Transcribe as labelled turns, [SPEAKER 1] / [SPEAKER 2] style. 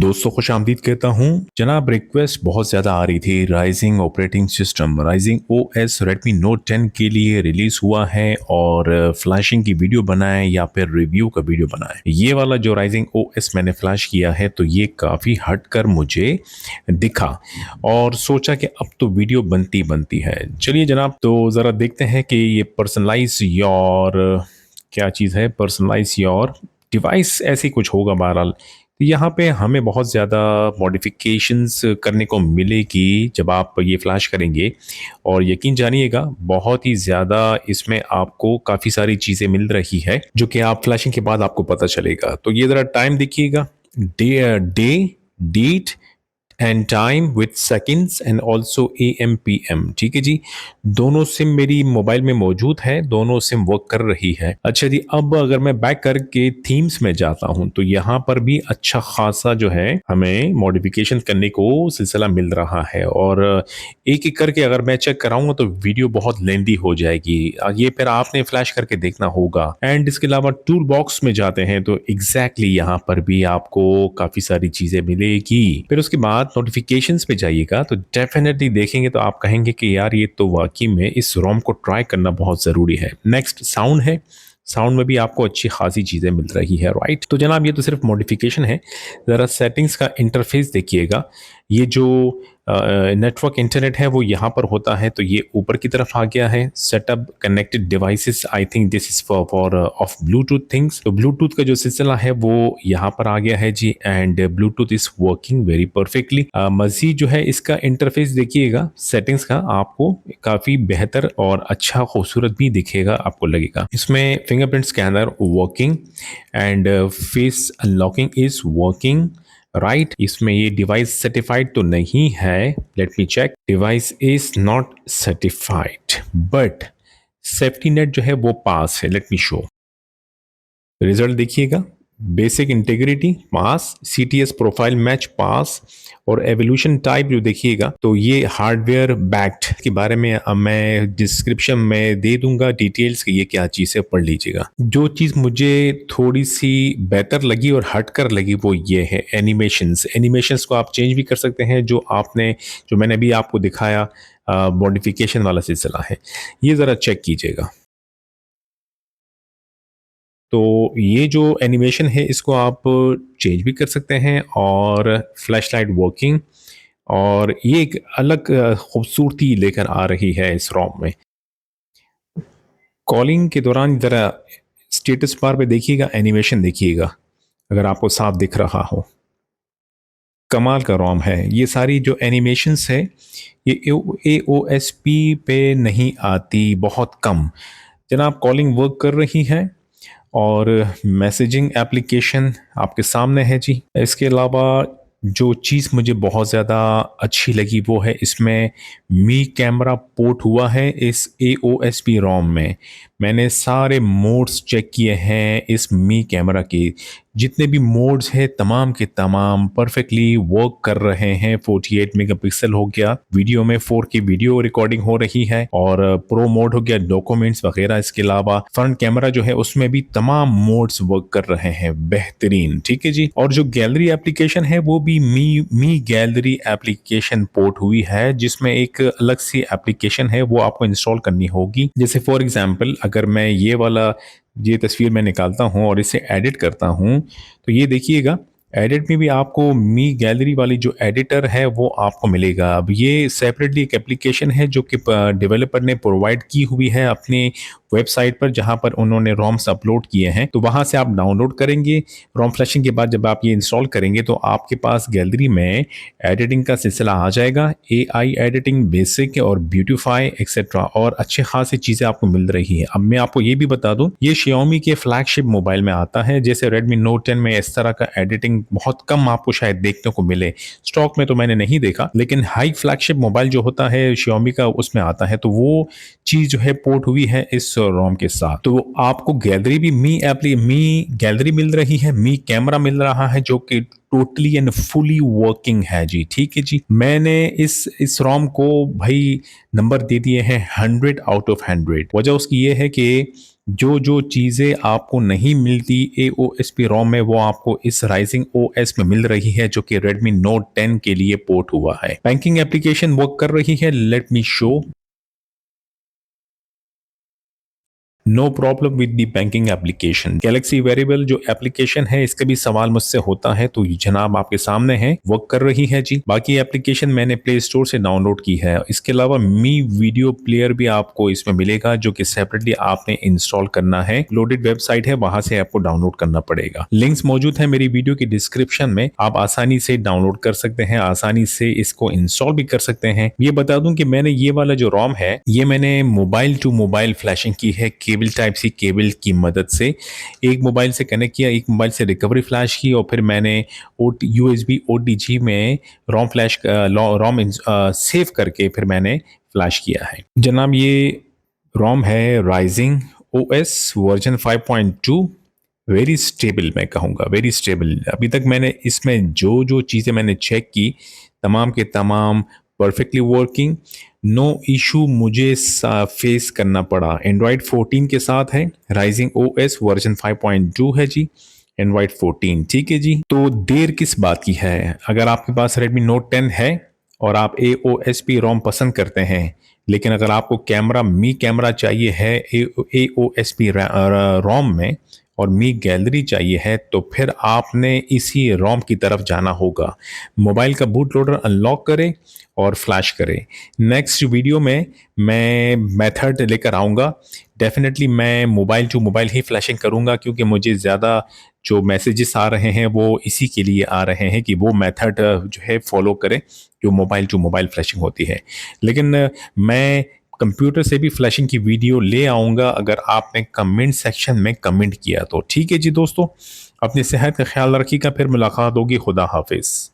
[SPEAKER 1] दोस्तों खुशामदीद कहता हूँ। जनाब, रिक्वेस्ट बहुत ज़्यादा आ रही थी। Rising operating system rising OS Redmi note 10 के लिए रिलीज हुआ है और फ्लैशिंग की वीडियो बनाए या फिर रिव्यू का वीडियो बनाए। ये वाला जो राइजिंग ओएस मैंने फ्लैश किया है तो ये काफ़ी हटकर मुझे दिखा और सोचा कि अब तो वीडियो बनती बनती है। चलिए जनाब, तो ज़रा देखते हैं कि ये पर्सनलाइज योर क्या चीज़ है। पर्सनलाइज योर डिवाइस ऐसी कुछ होगा बहरहाल। यहाँ पे हमें बहुत ज़्यादा मॉडिफिकेशंस करने को मिलेगी जब आप ये फ्लैश करेंगे और यकीन जानिएगा बहुत ही ज़्यादा इसमें आपको काफ़ी सारी चीज़ें मिल रही है जो कि आप फ्लैशिंग के बाद आपको पता चलेगा। तो ये ज़रा टाइम देखिएगा, day date and time with seconds and also AM PM। ठीक है जी, दोनों सिम मेरी मोबाइल में मौजूद है, दोनों सिम वर्क कर रही है। अच्छा जी, अब अगर मैं बैक करके थीम्स में जाता हूं तो यहाँ पर भी अच्छा खासा जो है हमें मॉडिफिकेशन करने को सिलसिला मिल रहा है और एक एक करके अगर मैं चेक कराऊंगा तो वीडियो बहुत लेंदी हो जाएगी। ये फिर आपने फ्लैश करके देखना होगा। एंड इसके अलावा टूल बॉक्स में जाते हैं तो एग्जैक्टली यहाँ पर भी आपको काफी सारी चीजें मिलेगी। फिर उसके बाद नोटिफिकेशंस पे जाइएगा तो डेफिनेटली देखेंगे तो आप कहेंगे कि यार ये तो वाकई में इस रोम को ट्राई करना बहुत ज़रूरी है। नेक्स्ट साउंड है। साउंड में भी आपको अच्छी खासी चीज़ें मिल रही है, राइट। तो जनाब ये तो सिर्फ मॉडिफिकेशन है। ज़रा सेटिंग्स का इंटरफेस देखिएगा। ये जो नेटवर्क इंटरनेट है वो यहाँ पर होता है तो ये ऊपर की तरफ आ गया है। Setup connected devices, I think this is for of Bluetooth things. तो ब्लूटूथ का जो सिलसिला है वो यहाँ पर आ गया है जी and Bluetooth is working very perfectly. मजीद जो है इसका इंटरफेस देखिएगा सेटिंग्स का, आपको काफ़ी बेहतर और अच्छा खूबसूरत भी दिखेगा, आपको लगेगा। इसमें fingerprint scanner working and face unlocking is working, right. इसमें ये डिवाइस सर्टिफाइड तो नहीं है। Let me check. Device is not certified but safety net जो है वो पास है। लेट मी शो रिजल्ट देखिएगा। Basic integrity pass, CTS profile match pass और एवोल्यूशन टाइप जो देखिएगा तो ये हार्डवेयर बैक्ड के बारे में मैं डिस्क्रिप्शन में दे दूंगा डिटेल्स की, ये क्या चीज़ है पढ़ लीजिएगा। जो चीज़ मुझे थोड़ी सी बेहतर लगी और हटकर लगी वो ये है एनिमेशंस। एनिमेशंस को आप चेंज भी कर सकते हैं, जो मैंने अभी आपको दिखाया मॉडिफिकेशन वाला सिलसिला है, ये ज़रा चेक कीजिएगा। तो ये जो एनिमेशन है इसको आप चेंज भी कर सकते हैं और फ्लैश लाइट वर्किंग और ये एक अलग खूबसूरती लेकर आ रही है इस रोम में। कॉलिंग के दौरान ज़रा स्टेटस बार पे देखिएगा, एनिमेशन देखिएगा अगर आपको साफ दिख रहा हो। कमाल का रोम है। ये सारी जो एनिमेशंस है ये AOSP पे नहीं आती, बहुत कम। जनाब कॉलिंग वर्क कर रही है और मैसेजिंग एप्लीकेशन आपके सामने है जी। इसके अलावा जो चीज़ मुझे बहुत ज़्यादा अच्छी लगी वो है इसमें मी कैमरा पोर्ट हुआ है इस AOSP रोम में। मैंने सारे मोड्स चेक किए हैं इस मी कैमरा के, जितने भी मोड्स हैं तमाम के तमाम परफेक्टली वर्क कर रहे हैं। 48 मेगापिक्सल हो गया, वीडियो में 4K वीडियो रिकॉर्डिंग हो रही है और प्रो मोड हो गया डॉक्यूमेंट्स वगैरह। इसके अलावा फ्रंट कैमरा जो है उसमें भी तमाम मोड्स वर्क कर रहे हैं बेहतरीन, ठीक है जी। और जो गैलरी एप्लीकेशन है वो भी मी गैलरी एप्लीकेशन पोर्ट हुई है, जिसमें एक अलग सी एप्लीकेशन है वो आपको इंस्टॉल करनी होगी। जैसे फॉर एग्जांपल अगर मैं ये तस्वीर मैं निकालता हूं और इसे एडिट करता हूं तो ये देखिएगा, एडिट में भी आपको मी गैलरी वाली जो एडिटर है वो आपको मिलेगा। अब ये सेपरेटली एक एप्लीकेशन है जो कि डेवलपर ने प्रोवाइड की हुई है अपने वेबसाइट पर, जहां पर उन्होंने रोम्स अपलोड किए हैं। तो वहां से आप डाउनलोड करेंगे। रोम फ्लैशिंग के बाद जब आप ये इंस्टॉल करेंगे तो आपके पास गैलरी में एडिटिंग का सिलसिला आ जाएगा। AI एडिटिंग, बेसिक और ब्यूटीफाई एक्सेट्रा और अच्छे खासी चीज़ें आपको मिल रही है। अब मैं आपको ये भी बता दूं, ये Xiaomi के फ्लैगशिप मोबाइल में आता है। जैसे Redmi Note 10 में इस तरह का एडिटिंग बहुत कम आपको शायद देखने को मिले, स्टॉक में तो मैंने नहीं देखा, लेकिन हाई फ्लैगशिप मोबाइल जो होता है Xiaomi का उसमें आता है। तो वो चीज़ जो है पोर्ट हुई है इस रोम के साथ। तो आपको गैलरी भी मी गैलरी मिल रही है, मी कैमरा मिल रहा है जो कि टोटली एंड फुली वर्किंग है जी, ठीक है जी। मैंने इस रोम को भाई नंबर दे दिए हैं 100 आउट ऑफ 100। वजह उसकी ये है कि जो जो चीज़ें आपको नहीं मिलती AOSP रोम में वो आपको इस राइजिंग OS में मिल रही है, जो कि Redmi Note 10 के लिए पोर्ट हुआ है। बैंकिंग एप्लीकेशन वर्क कर रही है, let me show. No problem with the banking application. Galaxy wearable जो एप्लीकेशन है, इसका भी सवाल मुझसे होता है, तो ये जनाब आपके सामने है, वर्क कर रही है जी। बाकी एप्लीकेशन मैंने प्ले स्टोर से डाउनलोड की है। इसके अलावा मी वीडियो प्लेयर भी आपको इसमें मिलेगा, जो कि सेपरेटली आपने इंस्टॉल करना है। लोडेड वेबसाइट है, वहां से आपको डाउनलोड करना पड़ेगा। लिंक्स मौजूद है मेरी वीडियो की डिस्क्रिप्शन में, आप आसानी से डाउनलोड कर सकते हैं, आसानी से इसको इंस्टॉल भी कर सकते हैं। ये बता दूं कि मैंने ये वाला जो रोम है, ये मैंने मोबाइल टू मोबाइल फ्लैशिंग की है, केबल टाइप सी केबल की मदद से। एक मोबाइल से कनेक्ट किया, एक मोबाइल से रिकवरी फ्लैश की, और फिर मैंने USB OTG में रोम फ्लैश रोम सेव करके फिर मैंने फ्लैश किया है। जनाब ये रोम है rising OS version 5.2। Very stable, मैं कहूँगा वेरी स्टेबल। अभी तक मैंने इसमें जो जो चीज़ें मैंने चेक की, तमाम के तमाम परफेक्टली वर्किंग, नो इशू मुझे फेस करना पड़ा। एंड्रॉयड 14 के साथ है, राइजिंग OS वर्जन 5.2 है जी, एंड्रॉयड 14। ठीक है जी, तो देर किस बात की है? अगर आपके पास Redmi Note 10 है और आप AOSP रोम पसंद करते हैं, लेकिन अगर आपको कैमरा मी कैमरा चाहिए है AOSP रोम में, और मी गैलरी चाहिए है, तो फिर आपने इसी रोम की तरफ जाना होगा। मोबाइल का बूट लोडर अनलॉक करें और फ्लैश करें। नेक्स्ट वीडियो में मैं मेथड लेकर आऊँगा। डेफिनेटली मैं मोबाइल टू मोबाइल ही फ्लैशिंग करूँगा, क्योंकि मुझे ज़्यादा जो मैसेजेस आ रहे हैं वो इसी के लिए आ रहे हैं कि वो मेथड जो है फॉलो करें, जो मोबाइल टू मोबाइल फ्लैशिंग होती है। लेकिन मैं कंप्यूटर से भी फ्लैशिंग की वीडियो ले आऊँगा, अगर आपने कमेंट सेक्शन में कमेंट किया तो। ठीक है जी दोस्तों, अपनी सेहत का ख्याल रखिएगा, फिर मुलाकात होगी। खुदा हाफिज़।